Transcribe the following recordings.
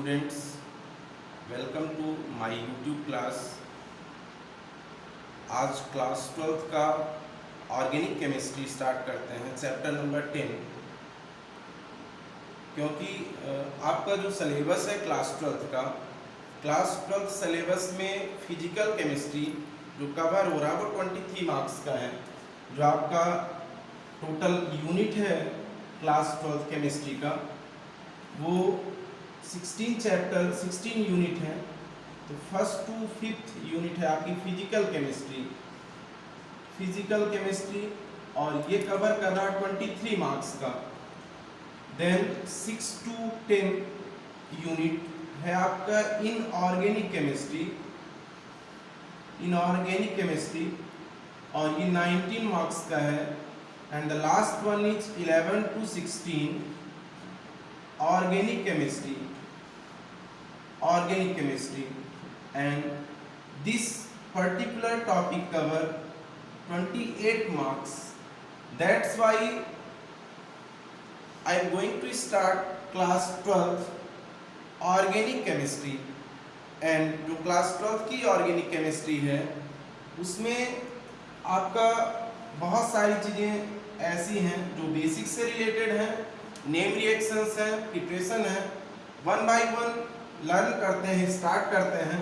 Students, welcome to my YouTube class. आज class 12th का organic chemistry start करते हैं, चैप्टर नंबर 10। क्योंकि आपका जो सिलेबस है क्लास 12th सिलेबस में फिजिकल केमिस्ट्री जो कवर हो रहा है वो 23 मार्क्स का है। जो आपका टोटल यूनिट है क्लास 12th केमिस्ट्री का वो 16 यूनिट है। तो फर्स्ट टू फिफ्थ यूनिट है आपकी फिजिकल केमिस्ट्री और ये कवर कर रहा है 23 मार्क्स का। देन 6 to 10 यूनिट है आपका इनऑर्गेनिक केमिस्ट्री और ये 19 मार्क्स का है। And the last one is 11 to 16 organic chemistry and this particular topic cover 28 marks. That's why I am going to start class 12 organic chemistry and जो class 12 की organic chemistry है उसमें आपका बहुत सारी चीज़ें ऐसी हैं जो बेसिक से रिलेटेड हैं, नेम रिएक्शंस है, प्रिपरेशन है। वन बाय वन लर्न करते हैं, स्टार्ट करते हैं।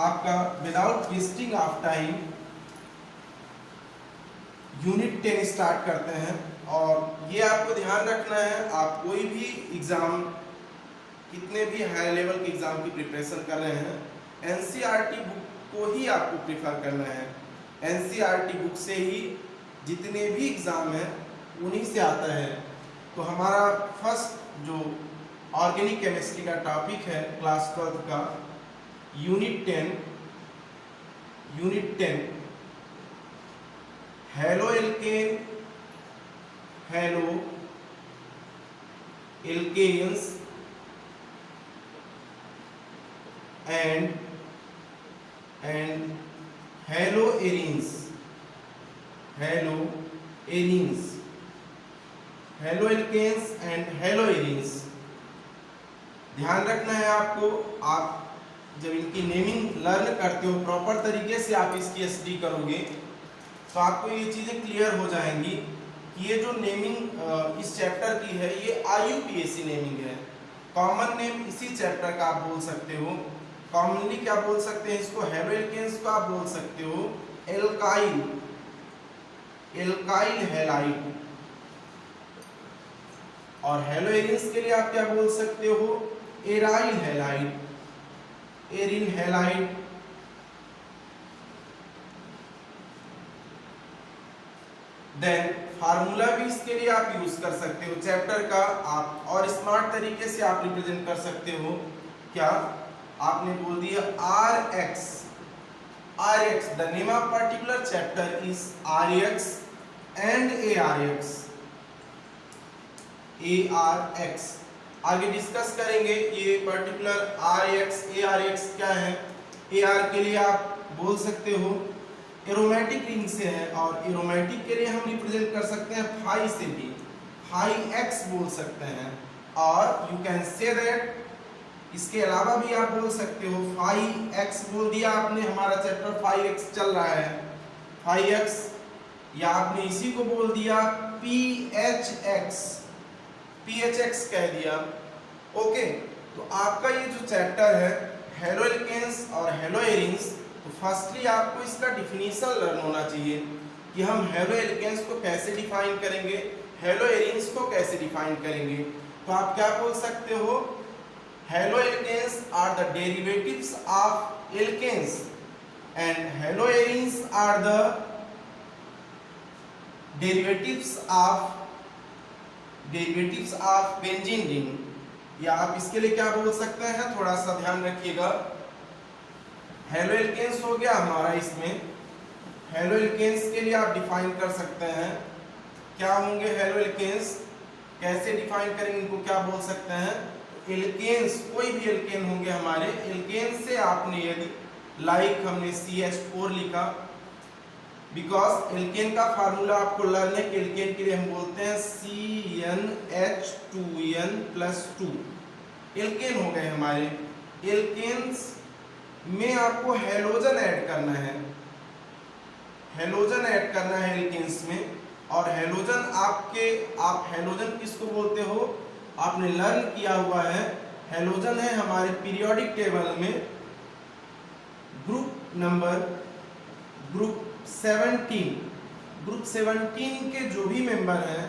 आपका without wasting of time unit 10 start करते हैं। और ये आपको ध्यान रखना है, आप कोई भी एग्ज़ाम, कितने भी हाई लेवल के एग्ज़ाम की प्रिपरेशन कर रहे हैं, एनसीईआरटी बुक को ही आपको प्रेफर करना है। एनसीईआरटी बुक से ही जितने भी एग्ज़ाम हैं उन्हीं से आता है। तो हमारा फर्स्ट जो ऑर्गेनिक केमिस्ट्री का टॉपिक है क्लास 12 का unit 10 haloalkanes and haloarenes. Haloalkanes and haloarenes ध्यान रखना है आपको। आप जब इनकी नेमिंग लर्न करते हो प्रॉपर तरीके से आप इसकी स्टडी करोगे तो आपको ये चीज़ें क्लियर हो जाएंगी कि ये जो नेमिंग इस चैप्टर की है ये IUPAC नेमिंग है। कॉमन नेम इसी चैप्टर का आप बोल सकते हो। कॉमनली क्या बोल सकते हैं इसको? हेलो एल्केन्स को आप बोल सकते हो एल्काइल हैलाइड और हेलो एरीन्स के लिए आप क्या बोल सकते हो? Aryl halide. देन फार्मूला भी इसके लिए आप यूज कर सकते हो चैप्टर का, आप और स्मार्ट तरीके से आप रिप्रेजेंट कर सकते हो। क्या आपने बोल दिया RX, the name of particular chapter is RX and ARX। आगे डिस्कस करेंगे ये पर्टिकुलर RX ARX क्या है। AR के लिए आप बोल सकते हो एरोमेटिक रिंग से है और एरोमेटिक के लिए हम रिप्रेजेंट कर सकते हैं फाई से भी, फाई X बोल सकते हैं। और यू कैन से दैट इसके अलावा भी आप बोल सकते हो फाई X बोल दिया आपने, हमारा चैप्टर फाई X चल रहा है, फाई X, या आपने इसी को बोल दिया PHX कह दिया। ओके, तो आपका ये जो चैप्टर है हेलो एल्केन्स और हेलो एरीन्स, तो फर्स्टली आपको इसका डिफिनीशन लर्न होना चाहिए कि हम हेलो एल्केन्स को कैसे डिफाइन करेंगे, हेलो एरीन्स को कैसे डिफाइन करेंगे। तो आप क्या बोल सकते हो? Haloalkanes are the derivatives of alkanes and haloarenes are the derivatives of benzene ring. या आप इसके लिए क्या बोल सकते हैं, थोड़ा सा ध्यान रखिएगा। हेलो एल्केन्स हो गया हमारा, इसमें हेलो एल्केन्स के लिए आप डिफाइन कर सकते हैं क्या होंगे हेलो एल्केन्स, कैसे डिफाइन करेंगे, इनको क्या बोल सकते हैं? एल्केन्स, कोई भी एल्केन होंगे हमारे, एल्केन से आपने यदि लाइक हमने CH4 लिखा, बिकॉज एल्केन का फार्मूला आपको लर्न है कि एल्केन के लिए हम बोलते हैं CnH2n+2। एल्केन हो गए हमारे। एल्केन्स में आपको हैलोजन ऐड करना है, हैलोजन ऐड करना है एल्केन्स में। और हैलोजन आप हैलोजन किसको बोलते हो, आपने लर्न किया हुआ है। हैलोजन है हमारे पीरियोडिक टेबल में ग्रुप 17, ग्रुप 17 के जो भी मेंबर हैं,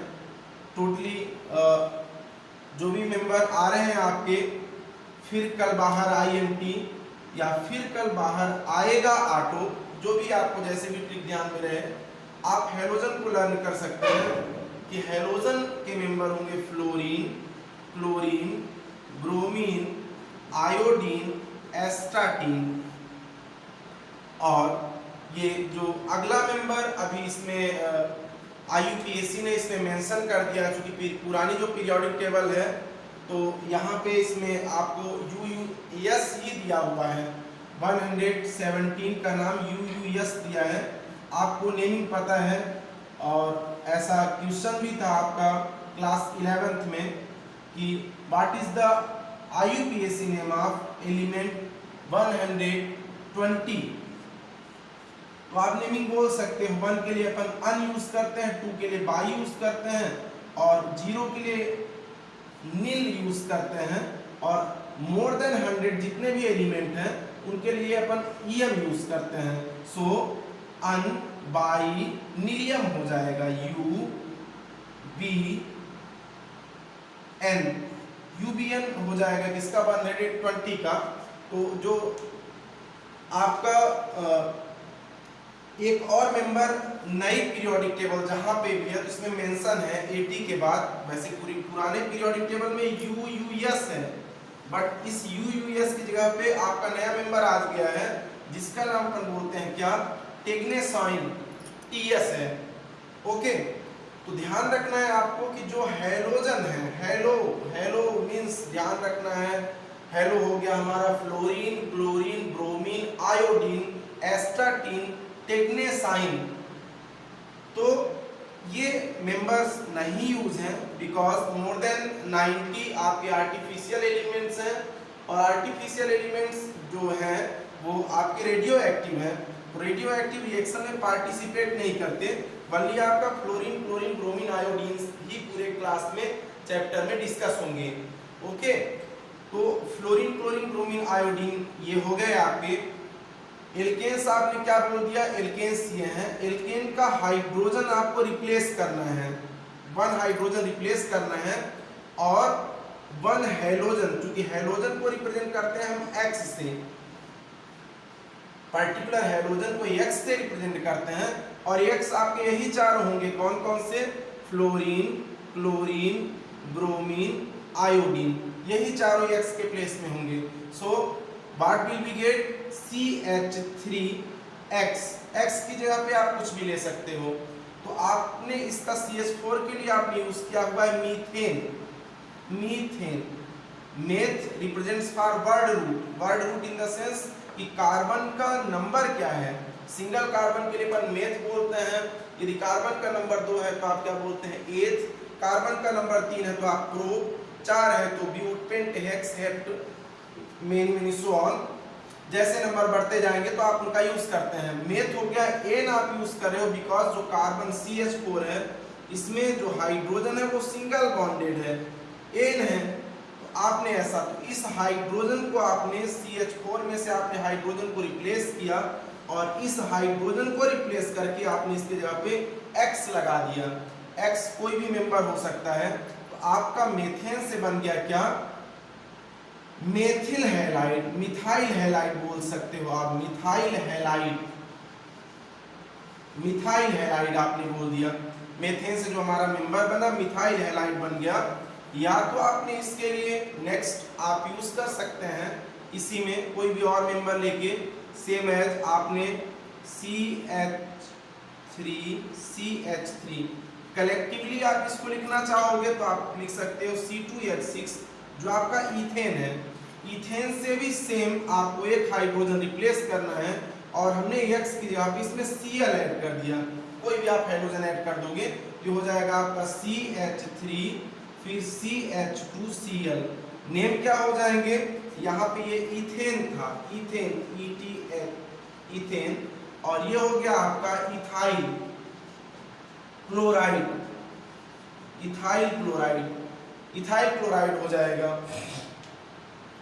टोटली जो भी मेंबर आ रहे हैं आपके, फिर कल बाहर IMT या फिर कल बाहर आएगा ऑटो, जो भी आपको जैसे भी ट्रिक ध्यान में रहे, आप हैलोजन को लर्न कर सकते हैं कि हैलोजन के मेंबर होंगे fluorine, chlorine, bromine, iodine, astatine. और ये जो अगला मेंबर अभी इसमें IUPAC ने इसमें मेंशन कर दिया, क्योंकि पुरानी जो पीरियोडिक टेबल है तो यहाँ पे इसमें आपको UUS ही दिया हुआ है, 117 का नाम UUS दिया है, आपको नेमिंग पता है। और ऐसा क्वेश्चन भी था आपका क्लास 11th में कि what is the IUPAC name of element 120। तो आप नेमिंग बोल सकते हो, 1 के लिए अपन अन यूज करते हैं, 2 के लिए बाई यूज करते हैं, और 0 के लिए नील यूज करते हैं, और मोर देन 100 जितने भी एलिमेंट हैं उनके लिए अपन EM यूज करते हैं। सो अन बाई नीलियम हो जाएगा UBN हो जाएगा किसका, 120 का। तो जो आपका एक और मेंबर नई पीरियोडिक टेबल जहां पे भी है तो इसमें मेंशन है 80 के बाद, वैसे पुराने पीरियोडिक टेबल में UUS है, बट इस UUS की जगह पे आपका नया मेंबर आ गया है जिसका नाम अपन बोलते हैं क्या, टेग्नेसाइन, TS है। ओके, तो ध्यान रखना है आपको कि जो हैलोजन है, हेलो मींस ध्यान रखना है, हेलो हो गया हमारा fluorine, chlorine, bromine, iodine, astatine, tennessine. तो ये मेंबर्स नहीं यूज हैं बिकॉज मोर देन 90 आपके आर्टिफिशियल एलिमेंट्स हैं, और आर्टिफिशियल एलिमेंट्स जो हैं वो आपके रेडियो एक्टिव हैं। रेडियो एक्टिव रिएक्शन में पार्टिसिपेट नहीं करते, बल्कि आपका फ्लोरीन, क्लोरीन, ब्रोमीन, आयोडीन ही पूरे क्लास में चैप्टर में डिस्कस होंगे। ओके, तो फ्लोरीन, क्लोरीन, ब्रोमीन, आयोडीन ये हो गए आपके। एल्केन्स आपने क्या बोल दिया, एल्केन्स ये हैं, एल्केन का हाइड्रोजन आपको रिप्लेस करना है, 1 हाइड्रोजन रिप्लेस करना है, और 1 हैलोजन, क्योंकि हैलोजन को रिप्रेजेंट करते हैं हम X से, पर्टिकुलर हैलोजन को X से रिप्रेजेंट करते हैं, और X आपके यही चार होंगे, कौन कौन से, फ्लोरीन, क्लोरीन, ब्रोमीन, आयोडीन, यही चारों X के प्लेस में होंगे। So what will be get, CH3X, X की जगह पे आप कुछ भी ले सकते हो। तो आपने इसका CH4 के लिए आपने यूज किया हुआ है methane, meth represents for word root in the sense कि कार्बन का नंबर क्या है। सिंगल कार्बन के लिए अपन मेथ बोलते हैं, यदि कार्बन का नंबर 2 है तो आप क्या बोलते हैं, एथ। कार्बन का नंबर 3 है तो आप प्रो, 4 है तो but, pent, hex, hept, many so on. जैसे नंबर बढ़ते जाएंगे तो आप उनका यूज करते हैं। मेथ हो गया, एन आप यूज कर रहे हो बिकॉज जो कार्बन CH4 है इसमें जो हाइड्रोजन है वो सिंगल बॉन्डेड है, एन है, तो आपने ऐसा, तो इस हाइड्रोजन को आपने CH4 में से आपने हाइड्रोजन को रिप्लेस किया, और इस हाइड्रोजन को रिप्लेस करके आपने इसकी जगह पे X लगा दिया। X कोई भी मेंबर हो सकता है, तो आपका मेथेन से बन गया क्या, मेथिल हैलाइड, मिथाइल हैलाइड बोल सकते हो आप, मिथाइल हैलाइड आपने बोल दिया। मेथेन से जो हमारा मेंबर बना मिथाइल हैलाइड बन गया। या तो आपने इसके लिए नेक्स्ट आप यूज कर सकते हैं इसी में कोई भी और मेंबर लेके, सेम एज आपने CH3 कलेक्टिवली आप इसको लिखना चाहोगे तो आप लिख सकते हो C2H6 जो आपका इथेन है। इथेन से भी सेम आपको एक हाइड्रोजन रिप्लेस करना है, और हमने X की जगह पे इसमें Cl ऐड कर दिया, कोई भी आप हाइड्रोजन ऐड कर दोगे, ये हो जाएगा आपका CH3 फिर CH2Cl, नेम क्या हो जाएंगे, यहाँ पे ये इथेन था, इथेन, ETN, इथेन, और ये हो गया आपका ethyl chloride, ethyl chloride, ethyl chloride हो जाएगा।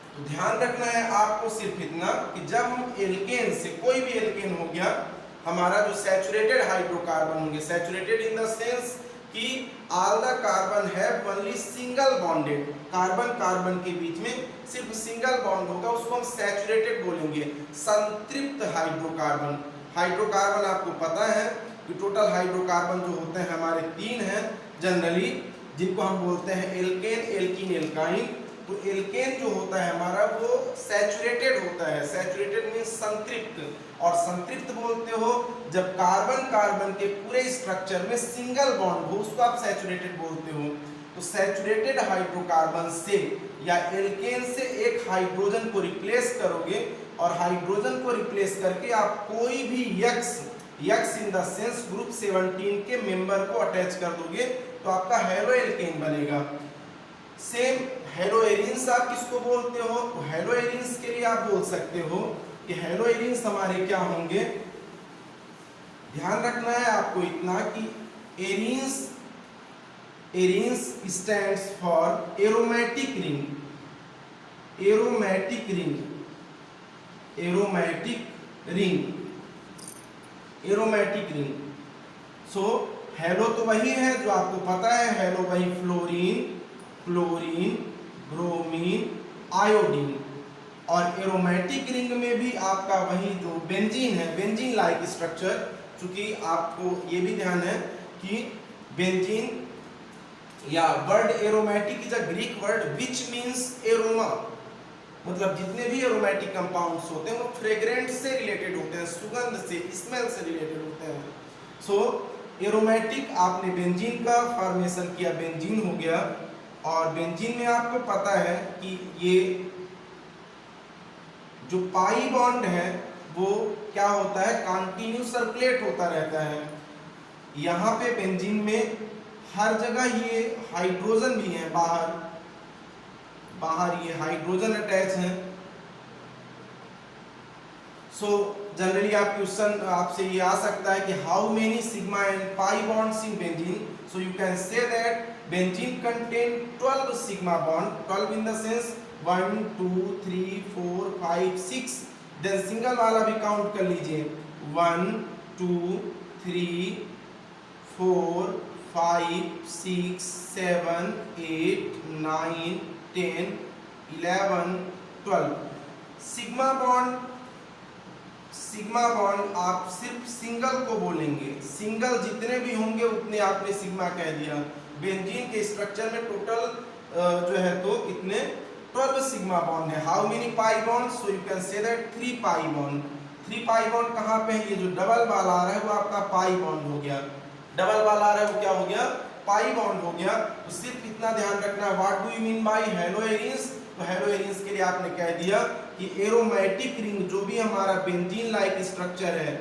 तो ध्यान रखना है आपको सिर्फ इतना कि जब हम एल्केन से, कोई भी एल्केन हो गया, हमारा जो सैचुरेटेड हाइड्रोकार्बन होंगे, सैचुरेटेड इन द सेंस कि all the carbon have only single bonded, carbon carbon के बीच में सिर्फ सिंगल बॉन्ड होगा, उसको हम सैचुरेटेड बोलेंगे। संतृप्त हाइड्रोकार्बन, हाइड्रोकार्बन आपको पता है कि टोटल हाइड्रोकार्बन जो होते हैं हमारे 3 हैं जनरली, जिनको हम बोलते हैं एल्केन, एल्कीन, एल्काइन। तो एल्केन जो होता है हमारा वो सैचुरेटेड होता है, सैचुरेटेड मीन्स संतृप्त, और संतृप्त बोलते हो जब कार्बन कार्बन के पूरे स्ट्रक्चर में सिंगल बॉन्ड हो, उसको आप सैचुरेटेड बोलते हो। तो सैचुरेटेड हाइड्रोकार्बन से या एल्केन से एक हाइड्रोजन को रिप्लेस करोगे, और हाइड्रोजन को रिप्लेस करके आप कोई भी x in the sense group 17 के मेंबर को अटैच कर दोगे, तो आपका हेलो एल्केन बनेगा। सेम हेलो एरिन्स आप किसको बोलते हो, तो हेलो एरिन्स के लिए आप बोल सकते हो कि हेलो एरिन्स हमारे क्या होंगे। ध्यान रखना है आपको इतना कि arenes stands for aromatic ring, aromatic ring, aromatic ring, aromatic ring. So hello तो वही है जो आपको पता है, हेलो वही फ्लोरीन, क्लोरीन, ब्रोमीन, आयोडीन, और एरोमेटिक रिंग में भी आपका वही जो बेंजीन है, बेंजीन लाइक स्ट्रक्चर। चूंकि आपको ये भी ध्यान है कि बेंजीन या word aromatic is a Greek word which means aroma, मतलब जितने भी एरोमेटिक कंपाउंड्स होते हैं वो फ्रेग्रेंट से रिलेटेड होते हैं, सुगंध से, स्मेल से रिलेटेड होते हैं। सो एरोमेटिक, आपने बेंजीन का फॉर्मेशन किया, बेंजीन हो गया। और बेंजीन में आपको पता है कि ये जो पाई बॉन्ड है वो क्या होता है, कंटिन्यू सर्कुलेट होता रहता है। यहाँ पे बेंजीन में हर जगह ये हाइड्रोजन भी है, बाहर ये हाइड्रोजन अटैच है। सो जनरली आप क्वेश्चन आपसे ये आ सकता है कि how many sigma and pi bonds in benzene. So you can say that benzene contain 12 sigma bond, 12 in the sense 1 2 3 4 5 6। Then single वाला भी काउंट कर लीजिए, 1 2 3 4 5 6 7 8 9 10 11 12। सिग्मा बॉन्ड आप सिर्फ सिंगल को बोलेंगे, सिंगल जितने भी होंगे उतने आपने सिग्मा कह दिया। बेंजीन के स्ट्रक्चर में टोटल जो है तो इतने 12 सिग्मा बॉन्ड है। How many pi bond, so you can say that 3 pi bond. 3 pi bond कहाँ पे है, ये जो डबल वाला आ रहा है वो आपका पाई बॉन्ड हो गया, डबल वाला आ रहा है वो क्या हो गया, पाई बॉन्ड हो गया। तो सिर्फ इतना ध्यान रखना है, what do you mean by hello arenes. तो हेलो एरिन्स के लिए आपने कह दिया कि एरोमेटिक रिंग जो भी हमारा बेंजीन लाइक स्ट्रक्चर है,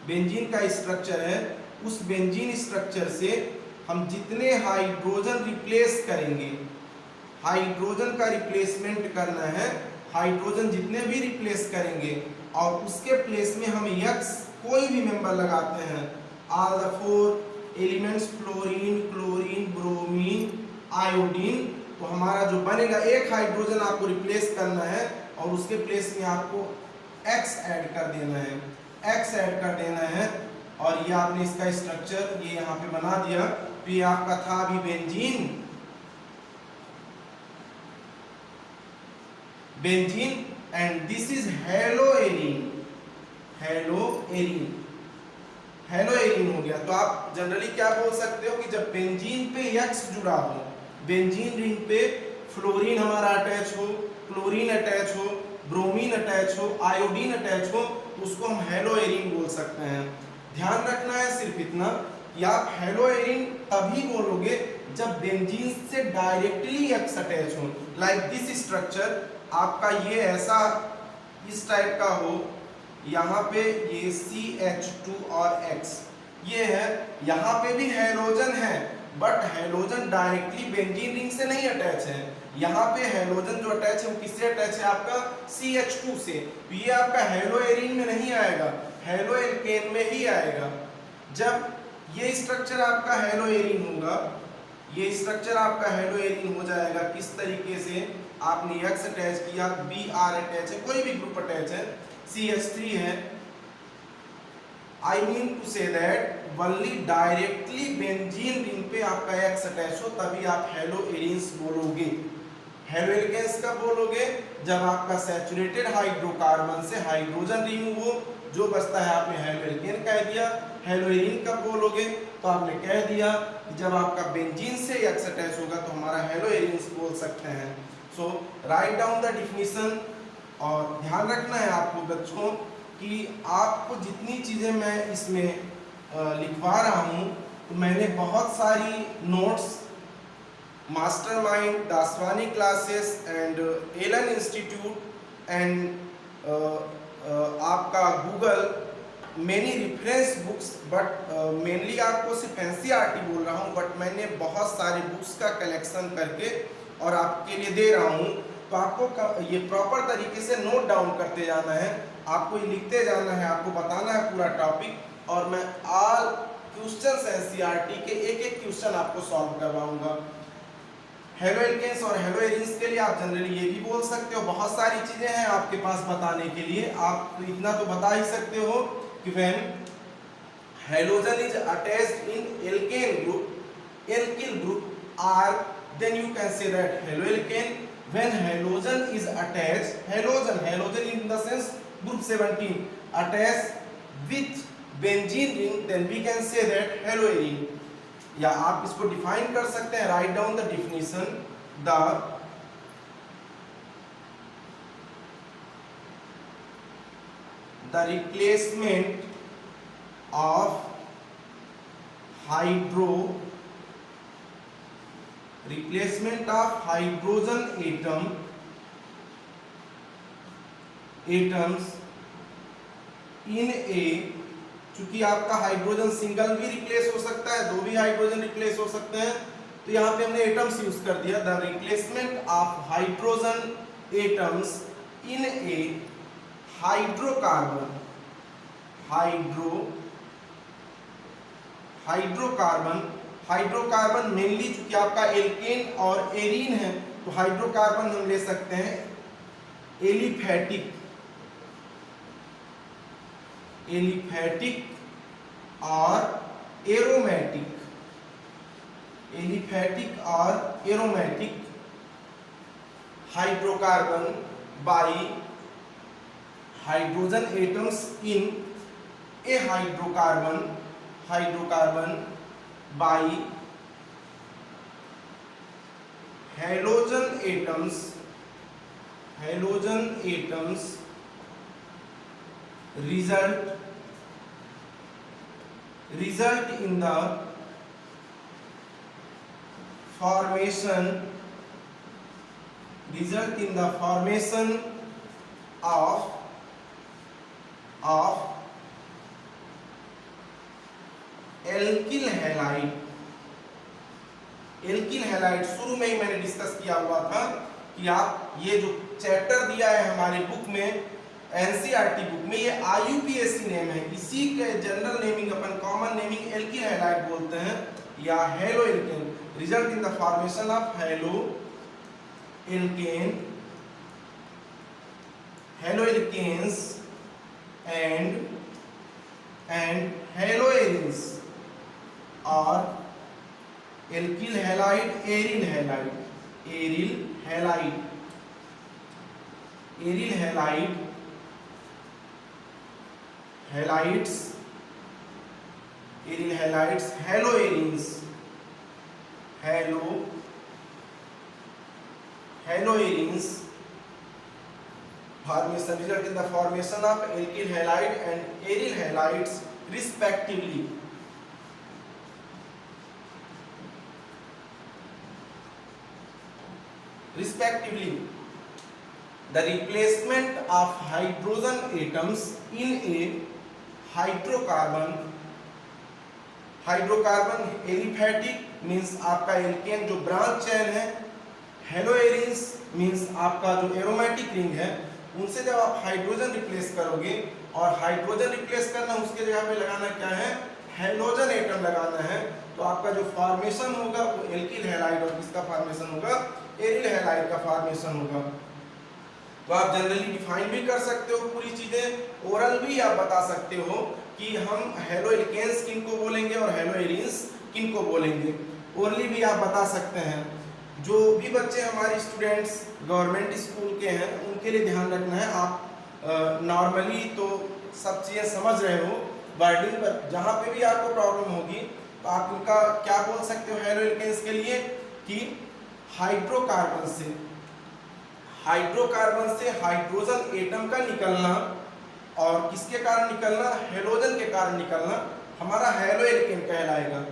बेंजीन का स्ट्रक्चर है, उस बेंजीन स्ट्रक्चर से हम जितने हाइड्रोजन रिप्लेस करेंगे, हाइड्रोजन का रिप्लेसमेंट करना है, हाइड्रोजन जितने भी रिप्लेस करेंगे और उसके प्लेस में हम यक्स कोई भी मेंबर लगाते हैं, all the 4 elements fluorine, chlorine, bromine, iodine, तो हमारा जो बनेगा एक हाइड्रोजन आपको रिप्लेस करना है और उसके प्लेस में आपको X ऐड कर देना है, X ऐड कर देना है। और ये आपने इसका स्ट्रक्चर ये यहाँ पे बना दिया। तो ये आपका था अभी benzene and this is hello arene, hello arene हो गया। तो आप जनरली क्या बोल सकते हो कि जब बेंजीन पे X जुड़ा हो, बेंजीन रिंग पे फ्लोरीन हमारा अटैच हो, क्लोरीन अटैच हो, ब्रोमीन अटैच हो, आयोडीन अटैच हो, तो उसको हम हेलो एरीन बोल सकते हैं। ध्यान रखना है सिर्फ इतना कि आप हेलो एरीन तभी बोलोगे जब बेंजीन से डायरेक्टली X अटैच हो। लाइक दिस स्ट्रक्चर आपका ये ऐसा इस टाइप का हो, यहाँ पे ये CH2 और X ये है, यहाँ पे भी हेलोजन है but halogen directly benzene ring से नहीं अटैच है, यहाँ पे हेलोजन जो अटैच है वो किससे अटैच है? आपका CH2 से। तो ये आपका हेलो एरीन में नहीं आएगा, हेलो एल्केन में ही आएगा। जब ये स्ट्रक्चर आपका हेलो एरीन होगा, ये स्ट्रक्चर आपका हेलो एरीन हो जाएगा किस तरीके से? आपने X अटैच किया, Br अटैच है, कोई भी ग्रुप अटैच है, CH3 है, I mean to say that only directly benzene ring पे आपका X अटैच हो तभी आप हेलो एरीन्स बोलोगे। हेलो एल्केन्स कब बोलोगे? जब आपका सैचुरेटेड हाइड्रोकार्बन से हाइड्रोजन रिमूव हो, जो बचता है आपने हेलो एल्केन कह दिया। हेलो एरीन कब बोलोगे? तो आपने कह दिया कि जब आपका बेंजीन से X अटैच होगा तो हमारा हेलो एरीन्स बोल सकते हैं। सो राइट डाउन द डिफिनीशन। और ध्यान रखना है आपको बच्चों कि आपको जितनी चीज़ें मैं इसमें लिखवा रहा हूँ, तो मैंने बहुत सारी notes Mastermind, Daswani Classes and Allen Institute and आपका Google many reference books, but mainly आपको सिर्फ NCERT बोल रहा हूँ, बट मैंने बहुत सारे बुक्स का कलेक्शन करके और आपके लिए दे रहा हूँ। तो आपको ये प्रॉपर तरीके से नोट डाउन करते जाना है, आपको ये लिखते जाना है, आपको बताना है पूरा टॉपिक, और मैं ऑल क्वेश्चंस NCERT के एक एक क्वेश्चन आपको सॉल्व करवाऊंगा। हेलो एल्केन्स और हेलो एरीन्स के लिए आप जनरली ये भी बोल सकते हो, बहुत सारी चीजें हैं आपके पास बताने के लिए। आप तो इतना तो बता ही सकते हो कि when halogen is attached in alkane group, alkyl group R, then you can say that haloalkane. When halogen is attached, halogen in the sense group 17 attached with benzene ring, then we can say that haloarine. या आप इसको define कर सकते हैं, write down the definition. The replacement of hydrogen atoms in a, चूंकि आपका hydrogen single भी replace हो सकता है, दो भी हाइड्रोजन रिप्लेस हो सकते हैं, तो यहाँ पे हमने एटम्स यूज कर दिया। The replacement of hydrogen atoms in A hydrocarbon mainly चूंकि आपका एल्केन और एरीन है, तो हाइड्रोकार्बन हम ले सकते हैं एलिफैटिक और aromatic hydrocarbon by hydrogen atoms in A hydrocarbon by halogen atoms result in the formation of alkyl halide। शुरू में ही मैंने डिस्कस किया हुआ था कि आप ये जो चैप्टर दिया है हमारे बुक में, NCERT बुक में, ये IUPAC नेम है, इसी के जनरल नेमिंग अपन कॉमन नेमिंग एल्किल हैलाइड बोलते हैं या haloalkane. Result in the formation of haloalkanes and haloarenes और alkyl halide aryl halide halides aryl halides haloarenes formation result in the formation of alkyl halide and aryl halides respectively। The replacement of hydrogen atoms in a hydrocarbon aliphatic means आपका alkene जो branch chain है, हेलोएरिन्स means आपका जो aromatic ring है उनसे जब आप hydrogen replace करोगे, और हाइड्रोजन रिप्लेस करना उसके जगह पे लगाना क्या है, हेलोजन एटम लगाना है, तो आपका जो फॉर्मेशन होगा वो एल्किल हैलाइड और किसका फॉर्मेशन होगा, एरिल हैलाइड का फॉर्मेशन होगा। तो आप जनरली डिफाइन भी कर सकते हो पूरी चीजें, ओरल भी आप बता सकते हो कि हम हेलो एल्केन्स किन को बोलेंगे और हेलोएरिन्स किन को बोलेंगे, ओरली भी आप बता सकते हैं। जो भी बच्चे हमारे स्टूडेंट्स गवर्नमेंट स्कूल के हैं उनके लिए ध्यान रखना है, आप नॉर्मली तो सब चीज़ें समझ रहे हो वर्डिंग, पर जहाँ पे भी आपको प्रॉब्लम होगी तो आप उनका क्या बोल सकते हो हेलो एल्केन्स के लिए कि हाइड्रोकार्बन से हाइड्रोजन एटम का निकलना, और किसके कारण निकलना, हेलोजन के कारण निकलना हमारा हेलो एल्केन कहलाएगा।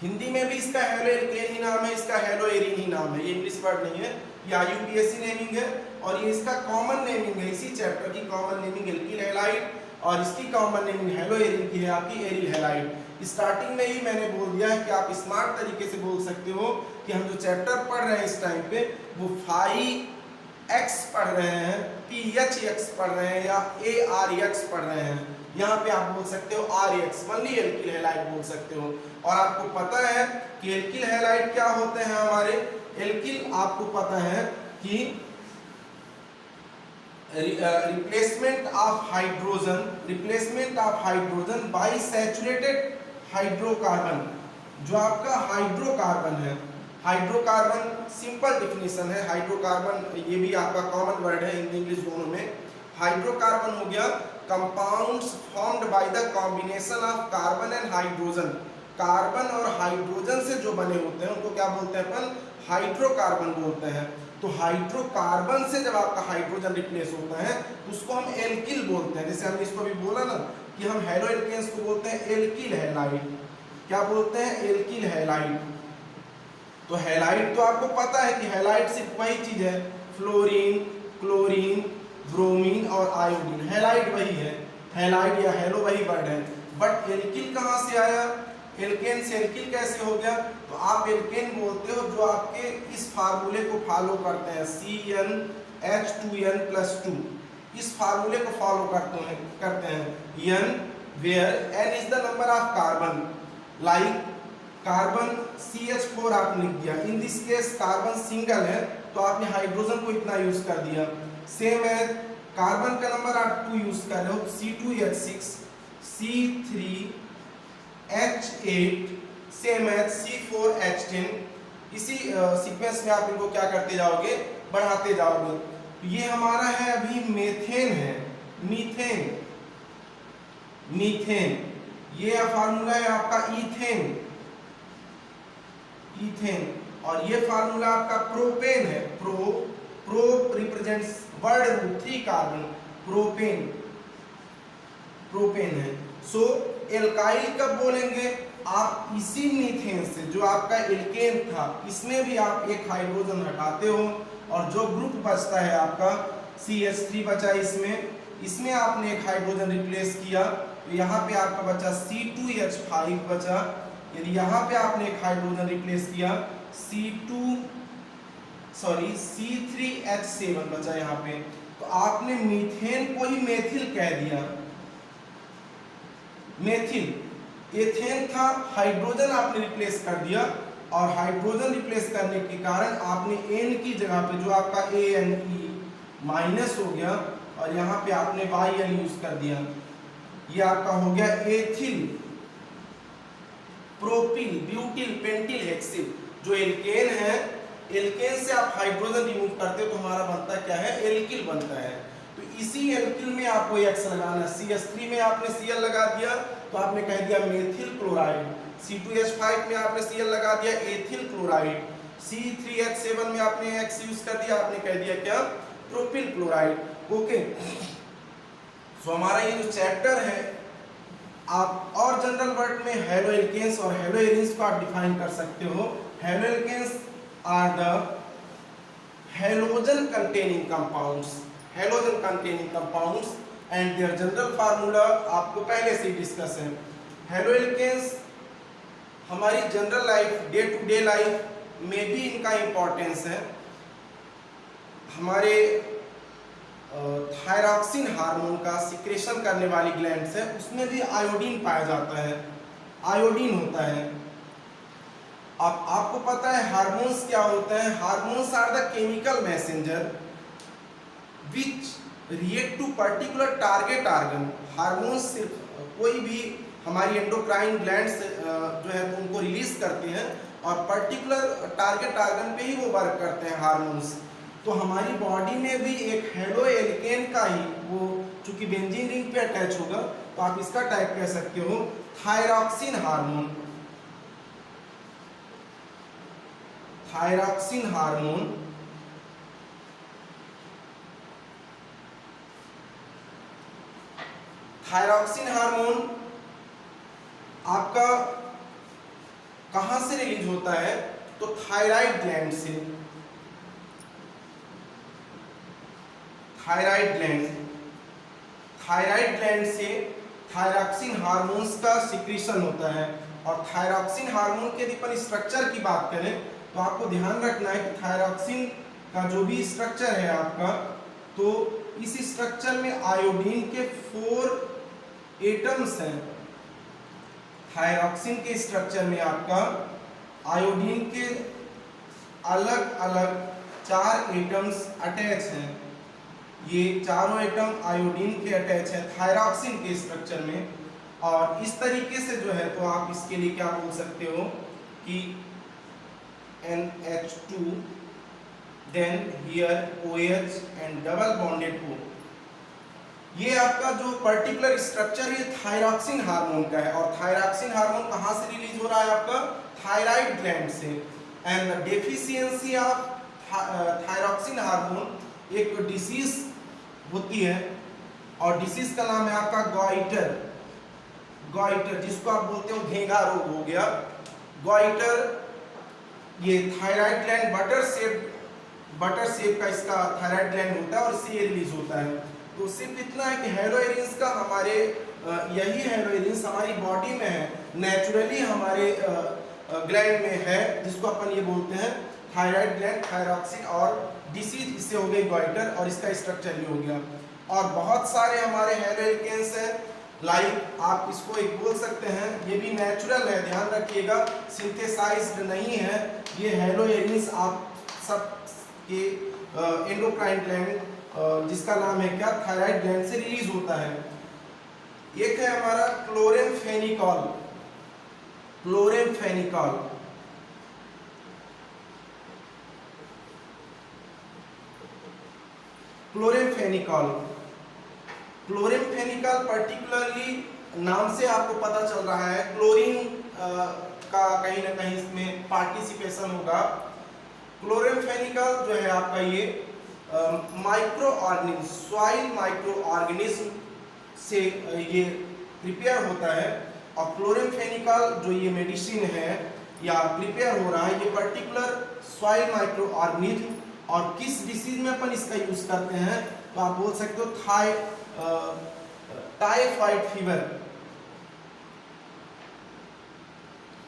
हिंदी में भी इसका हेलो एल्केन ही नाम है, इसका हेलोएरिन ही नाम है, ये इंग्लिश वर्ड नहीं है, ये IUPAC नेमिंग है, और ये इसका कॉमन नेमिंग है, इसी चैप्टर की कॉमन नेमिंग एल्किल हैलाइड, और इसकी कॉमन नेमिंग हेलोएरिन की है आपकी एरिल हैलाइड। स्टार्टिंग में ही मैंने बोल दिया है कि आप स्मार्ट तरीके से बोल सकते हो कि हम जो चैप्टर पढ़ रहे हैं इस टाइम पे वो 5X पढ़ रहे हैं, PHX पढ़ रहे हैं या ARX पढ़ रहे हैं। यहाँ पे आप बोल सकते हो RX ओनली एल्किल हैलाइड बोल सकते हो। और आपको पता है कि एल्किल हैलाइड क्या होते हैं हमारे, एल्किल आपको पता है कि replacement of hydrogen bye saturated hydrocarbon. जो आपका हाइड्रोकार्बन है, हाइड्रोकार्बन सिंपल डिफिनीशन है, हाइड्रोकार्बन ये भी आपका कॉमन वर्ड है हिंदी इंग्लिश दोनों में। हाइड्रोकार्बन हो गया compounds formed by the combination of carbon and hydrogen. Carbon और हाइड्रोजन से जो बने होते हैं उनको क्या बोलते हैं अपन, हाइड्रोकार्बन बोलते हैं। तो हाइड्रोकार्बन से जब आपका हाइड्रोजन रिप्लेस होता है तो उसको हम एल्किल बोलते हैं। जैसे हमने इसको भी बोला ना कि हम हेलो एल्केन्स को बोलते हैं एल्किल हैलाइड। क्या बोलते हैं, एल्किल हैलाइड। तो हैलाइड तो आपको पता है कि हैलाइड सिर्फ वही चीज है, फ्लोरीन, क्लोरीन, ब्रोमीन और आयोडीन, हैलाइड वही है, हैलाइड या हेलो वही वर्ड है। बट एल्किल कहाँ से आया, एल्केन से एल्किल कैसे हो गया, तो आप एल्केन बोलते हो जो आपके इस फार्मूले को फॉलो करते हैं, CnH2n+2, इस फार्मूले को फॉलो करते हैं। n where n is the number of carbon, like carbon CH4 आपने लिख दिया, in this case carbon single है तो आपने हाइड्रोजन को इतना यूज कर दिया। सेम है, कार्बन का नंबर आप 2 यूज कर रहे हो, C2H6, C3H8, सेम है C4H10, इसी सीक्वेंस में आप इनको क्या करते जाओगे, बढ़ाते जाओगे। ये हमारा है अभी मेथेन है, मीथेन, ये फार्मूला है आपका इथेन, और ये फार्मूला आपका प्रोपेन है, pro represents word root 3 carbon, propane है। सो एल्काइल कब बोलेंगे, आप इसी मीथेन से जो आपका एल्केन था इसमें भी आप एक हाइड्रोजन हटाते हो और जो ग्रुप बचता है आपका CH3 बचा, इसमें आपने एक हाइड्रोजन रिप्लेस किया तो यहाँ पे आपका बचा C2H5 बचा। यदि यहाँ पे आपने एक हाइड्रोजन रिप्लेस किया C3H7 बचा यहाँ पे, तो आपने मीथेन को ही मेथिल कह दिया, मेथिल। एथेन था, हाइड्रोजन आपने रिप्लेस कर दिया, और हाइड्रोजन रिप्लेस करने के कारण आपने N की जगह पे जो आपका ANE माइनस हो गया और यहाँ पे आपने YN यूज कर दिया, ये आपका हो गया ethyl, propyl, butyl, pentyl, hexyl. जो एल्केन है, एल्केन से आप हाइड्रोजन रिमूव करते हो तो हमारा बनता क्या है, एल्किल बनता है। तो इसी एल्किल में आपको X लगाना, CH3 में आपने Cl लगा दिया तो आपने कह दिया मेथिल क्लोराइड, C2H5 में आपने Cl लगा दिया एथिल क्लोराइड, C3H7 में आपने X यूज कर दिया, आपने कह दिया क्या, प्रोपिल क्लोराइड। ओके, सो हमारा ये जो चैप्टर है, आप और जनरल वर्ड में हेलो एल्केन्स और हेलो एरिन्स को आप डिफाइन कर सकते हो। Haloalkanes are the halogen containing compounds and their general formula आपको पहले से डिस्कस है। हेलो एल्केन्स हमारी general life, day to day life में भी इनका इम्पोर्टेंस है। हमारे थायरॉक्सिन हार्मोन का सिक्रेशन करने वाली ग्लैंड्स है, उसमें भी आयोडीन पाया जाता है, आयोडीन होता है। अब आपको पता है हार्मोन्स क्या होते हैं? Hormones are the chemical messenger which react to particular target organ. Hormones सिर्फ कोई भी हमारी एंडोक्राइन ग्लैंड्स जो है तो उनको रिलीज करते हैं और पर्टिकुलर टारगेट ऑर्गन पे ही वो वर्क करते हैं हार्मोन्स। तो हमारी बॉडी में भी एक हेलो एल्केन का ही वो चूंकि बेंजीन रिंग पे अटैच होगा तो आप इसका टाइप कह सकते हो thyroxine hormone. Thyroxine hormone thyroxine hormone आपका कहां से रिलीज होता है? तो थायराइड ग्लैंड से। थायराइड ग्लैंड से थायरॉक्सिन हार्मोन्स का सिक्रीशन होता है। और थायरॉक्सिन हार्मोन के यदि अपन स्ट्रक्चर की बात करें तो आपको ध्यान रखना है कि थायरॉक्सिन का जो भी स्ट्रक्चर है आपका, तो इस स्ट्रक्चर में आयोडीन के 4 एटम्स हैं। थायरॉक्सिन के स्ट्रक्चर में आपका आयोडीन के अलग अलग 4 एटम्स अटैच हैं। ये चारों एटम आयोडीन के अटैच है थायरॉक्सिन के स्ट्रक्चर में। और इस तरीके से जो है तो आप इसके लिए क्या बोल सकते हो कि NH2 then here OH and double bonded O। ये आपका जो पर्टिकुलर स्ट्रक्चर है थायरॉक्सिन हार्मोन का है। और थायरॉक्सिन हार्मोन कहाँ से रिलीज हो रहा है? आपका थायराइड ग्लैंड से। And deficiency of thyroxine hormone एक डिसीज होती है और डिसीज का नाम है आपका गॉइटर। गॉइटर जिसको आप बोलते हो घेंघा रोग हो गया, गॉइटर। ये थायराइड ग्लैंड बटर शेप का इसका थायराइड ग्लैंड होता है और इससे ये रिलीज होता है। तो सिर्फ इतना है कि हेलोएरिन्स का हमारे यही हेलोएरिन्स हमारी बॉडी में है, नेचुरली हमारे ग्लैंड में है, जिसको अपन ये बोलते हैं थायराइड ग्लैंड, थायरॉक्सिन। और डिसीज इससे हो गई गॉइटर और इसका स्ट्रक्चर ये हो गया। और बहुत सारे हमारे हेलोएल्केन्स हैं, लाइक आप इसको एक बोल सकते हैं, ये भी नेचुरल है, ध्यान रखिएगा, सिंथेसाइज्ड नहीं है। ये हेलोएरिन्स आप सब के एंडोक्राइन ग्लैंड जिसका नाम है क्या थायराइड ग्लैंड से रिलीज होता है। एक है हमारा क्लोरेमफेनिकॉल। क्लोरेमफेनिकॉल क्लोरेमफेनिकॉल क्लोरेमफेनिकॉल पर्टिकुलरली नाम से आपको पता चल रहा है क्लोरीन का कहीं ना कहीं इसमें पार्टिसिपेशन होगा। क्लोरेमफेनिकॉल जो है आपका ये micro organism, soil micro organism से ये प्रिपेयर होता है। और क्लोरेमफेनिकॉल जो ये मेडिसिन है या प्रिपेयर हो रहा है, ये पर्टिकुलर सॉइल माइक्रो ऑर्गेनिज्म। और किस डिसीज में अपन इसका यूज करते हैं तो आप बोल सकते हो टाइफाइड फीवर।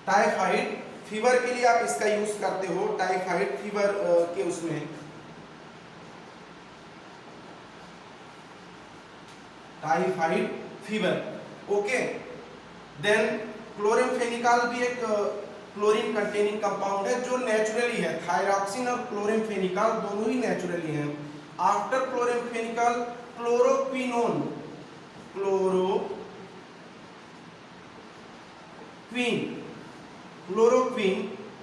टाइफाइड फीवर के लिए आप इसका यूज करते हो, टाइफाइड फीवर के उसमें टाइफाइड फीवर। ओके, देन क्लोरेमफेनिकॉल भी एक क्लोरीन कंटेनिंग कंपाउंड है जो नेचुरली है। थायरॉक्सिन और क्लोरेमफेनिकॉल दोनों ही नेचुरली हैं। आफ्टर क्लोरेमफेनिकॉल क्लोरोक्विनोन,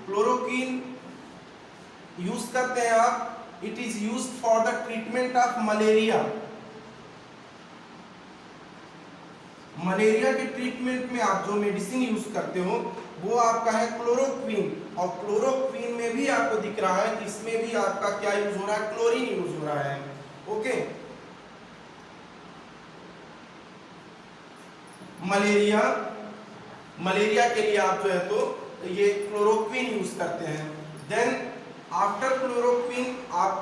क्लोरोक्विन यूज करते हैं आप। It is used for the treatment of malaria. Malaria के ट्रीटमेंट में आप जो मेडिसिन यूज करते हो वो आपका है क्लोरोक्विन। और क्लोरोक्विन में भी आपको दिख रहा है कि इसमें भी आपका क्या यूज हो रहा है, क्लोरीन यूज हो रहा है। ओके, मलेरिया के लिए आप जो है तो ये क्लोरोक्विन यूज करते हैं। देन आफ्टर क्लोरोक्विन आप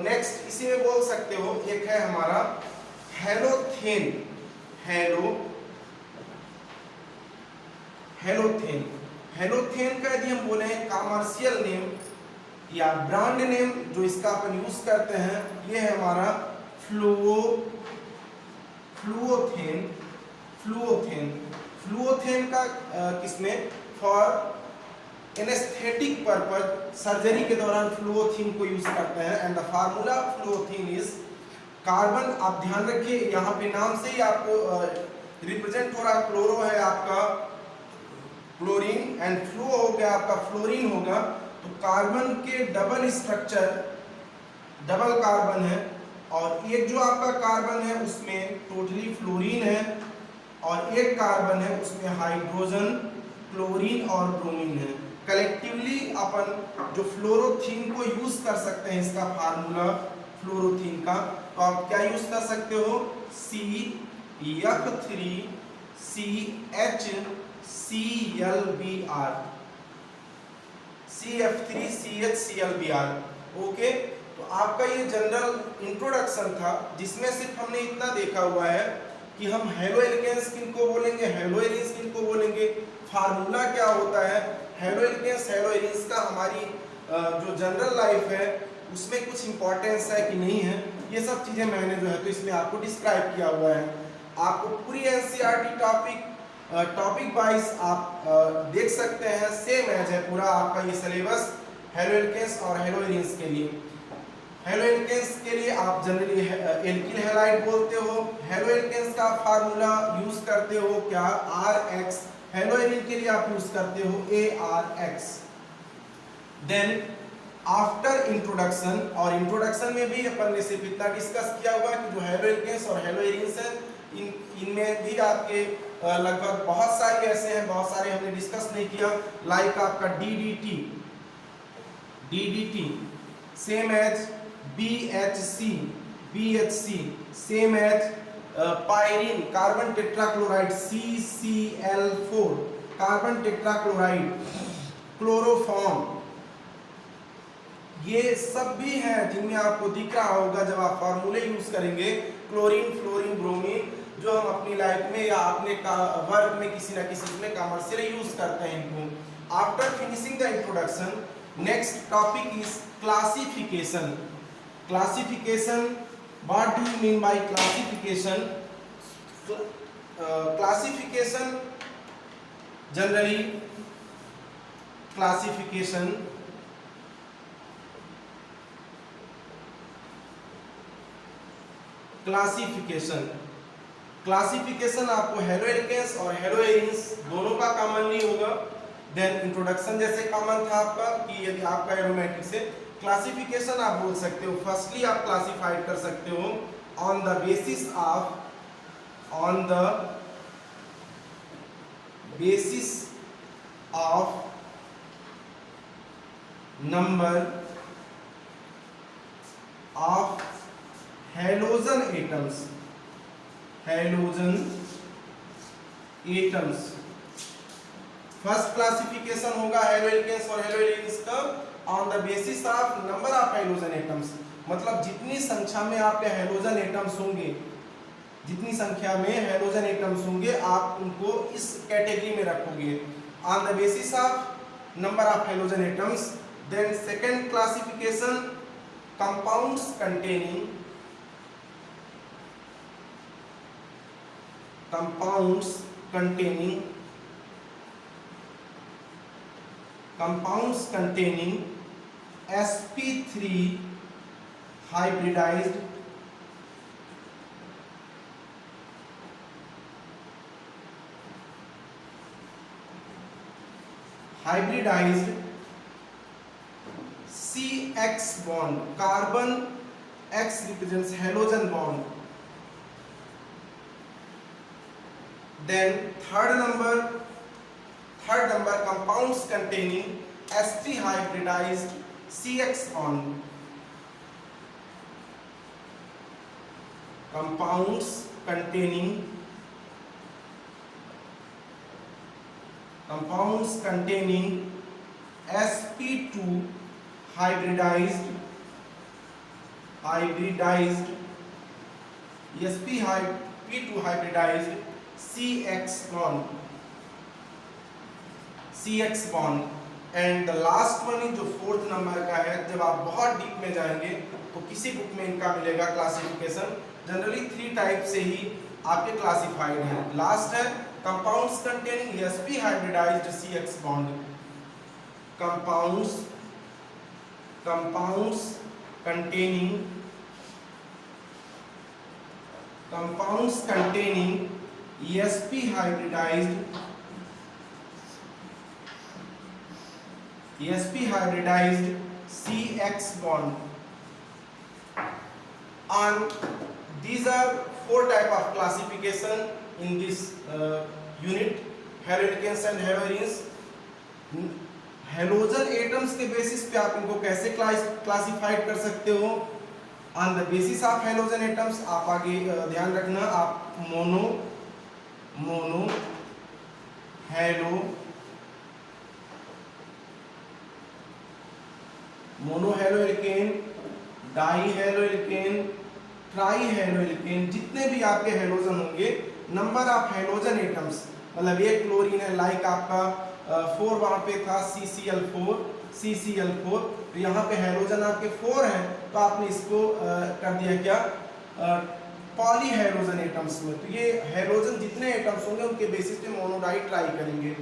नेक्स्ट इसी में बोल सकते हो, एक है हमारा हेलोथेन। हेलोथेन का यदि हम बोले कमर्शियल नेम या ब्रांड नेम जो इसका अपन यूज करते हैं ये है हमारा फ्लुओथेन। फ्लुओथेन का किसमें फॉर एनेस्थेटिक पर्पज सर्जरी के दौरान फ्लुओथेन को यूज करते हैं। And the formula fluothane is carbon, आप ध्यान रखिए यहाँ पे नाम से ही आपको रिप्रेजेंट हो रहा, क्लोरो है आपका क्लोरीन एंड फ्लुओ हो गया आपका फ्लोरीन होगा। तो कार्बन के डबल स्ट्रक्चर, डबल कार्बन है और एक जो आपका कार्बन है उसमें टोटली फ्लोरीन है और एक कार्बन है उसमें हाइड्रोजन, क्लोरीन और ब्रोमीन है। कलेक्टिवली अपन जो फ्लोरोथीन को यूज कर सकते हैं, इसका फार्मूला फ्लोरोथीन का, तो आप क्या यूज कर सकते हो, CF3CHClBr। ओके, तो आपका ये जनरल इंट्रोडक्शन था जिसमें सिर्फ हमने इतना देखा हुआ है कि हम हेलो एल्केन्स किनको बोलेंगे, हेलो एरीन्स किनको बोलेंगे, फार्मूला क्या होता है, हेलो एल्केन्स हेलो एरीन्स का हमारी जो जनरल लाइफ है उसमें कुछ इंपॉर्टेंस है कि नहीं है, ये सब चीजें मैंने जो है तो इसमें आपको डिस्क्राइब किया हुआ है। आपको पूरी एनसीईआरटी टॉपिक वाइज आप देख सकते हैं, सेम एज है पूरा आपका ये सिलेबस हेलो एल्केन्स और हेलो एरीन्स के लिए। हेलो एल्केन्स के लिए आप जनरली एल्किल हैलाइड बोलते हो, हेलो एल्केन्स का फार्मूला यूज करते हो क्या, RX, हेलो एरीन के लिए आप यूज करते हो ARX। देन आफ्टर इंट्रोडक्शन, और इंट्रोडक्शन में भी अपन ने सिर्फ इतना डिस्कस किया हुआ कि जो हेलो एल्केन्स और हेलो एरीन्स है इनमें भी आपके लगभग बहुत सारे ऐसे हैं, बहुत सारे हमने डिस्कस नहीं किया, लाइक आपका DDT same as BHC same as pyrene, carbon tetrachloride CCl4, carbon tetrachloride, chloroform, ये सब भी हैं जिनमें आपको दिख रहा होगा जब आप फार्मूले यूज करेंगे, क्लोरीन, फ्लोरीन, ब्रोमीन, जो हम अपनी लाइफ में या अपने वर्क में किसी न किसी में कमर्शियली यूज करते हैं इनको। After finishing the introduction, next topic is classification. Classification, what do you mean by classification? Classification generally classification आपको हेलो एल्केन्स और हेलो एरीन्स दोनों का कॉमनली होगा। देन इंट्रोडक्शन जैसे कॉमन था आपका कि यदि आपका एरोमेटिक से, क्लासिफिकेशन आप बोल सकते हो, फर्स्टली आप क्लासिफाइड कर सकते हो on the basis of number of halogen atoms. First classification होगा हेलो एल्केन्स और हेलो एरीन्स का on the basis of number of halogen atoms, मतलब जितनी संख्या में आपके हैलोजन एटम्स होंगे, जितनी संख्या में हैलोजन एटम्स होंगे आप उनको इस कैटेगरी में रखोगे on the basis of number of halogen atoms. Then second classification, compounds containing sp3 hybridized CX bond, carbon X represents halogen bond. Then third number compounds containing sp hybridized CX bond. Compounds containing sp2 hybridized sp2 hybridized CX bond. And the last one is जो 4th number का है, जब आप बहुत deep में जाएंगे तो किसी बुक में इनका मिलेगा क्लासिफिकेशन। जनरली 3 टाइप से ही आपके क्लासिफाइड है। लास्ट है compounds containing sp hybridized CX bond. compounds containing sp hybridized CX bond, and these are 4 type of classification in this unit, haloalkanes and haloarenes। Halogen atoms के basis पे आप इनको कैसे classified कर सकते हो, on the basis of halogen atoms. आप आगे ध्यान रखना, आप monohaloalkane, dihaloalkane, trihaloalkane, जितने भी आपके हेलोजन होंगे, नंबर ऑफ हेलोजन एटम्स, मतलब एक क्लोरीन है लाइक आपका 4 वहां पे था CCl4, तो यहाँ पे हेलोजन आपके 4 हैं, तो आपने इसको कर दिया क्या, पॉली हेलोजन एटम्स में। तो ये हेलोजन जितने एटम्स होंगे उनके बेसिस पे मोनोडाई ट्राई करेंगे।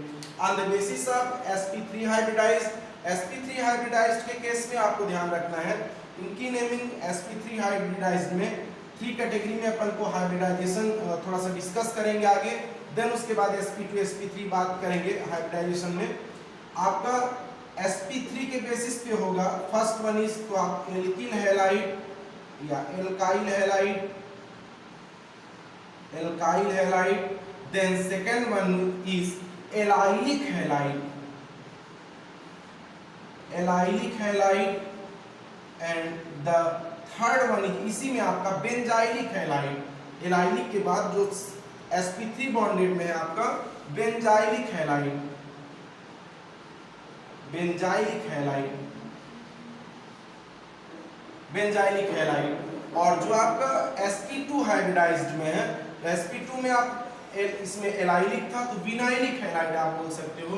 On the basis of sp3 hybridized के केस में आपको ध्यान रखना है, इनकी नेमिंग sp3 हाइब्रिडाइज्ड में 3 कैटेगरी में अपन को हाइब्रिडाइजेशन थोड़ा सा डिस्कस करेंगे आगे, देन उसके बाद sp2 sp3 बात करेंगे हाइब्रिडाइजेशन में। आपका sp3 के बेसिस पे होगा, फर्स्ट वन इज तो आप एल्किल हैलाइड या alkyl halide, then second one is allylic halide, and the third one is इसी में आपका बेंजाइलिक हैलाइड। एलाइलिक के बाद जो sp3 बॉन्डेड में है आपका बेंजाइलिक हैलाइड, और जो आपका sp2 हाइब्रिडाइज्ड में है, sp2 में आप इसमें एलाइलिक था तो विनाइलिक हैलाइड आप बोल सकते हो,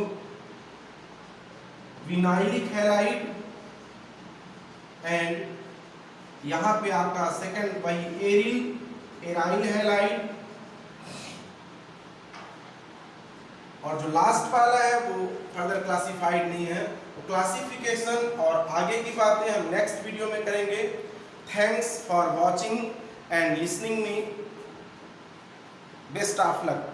विनाइलिक हैलाइड। एंड यहाँ पे आपका सेकंड वही एराइल हैलाइड, और जो लास्ट वाला है वो फर्दर क्लासिफाइड नहीं है। तो क्लासिफिकेशन और आगे की बातें हम नेक्स्ट वीडियो में करेंगे। Thanks for watching and listening me, best of luck.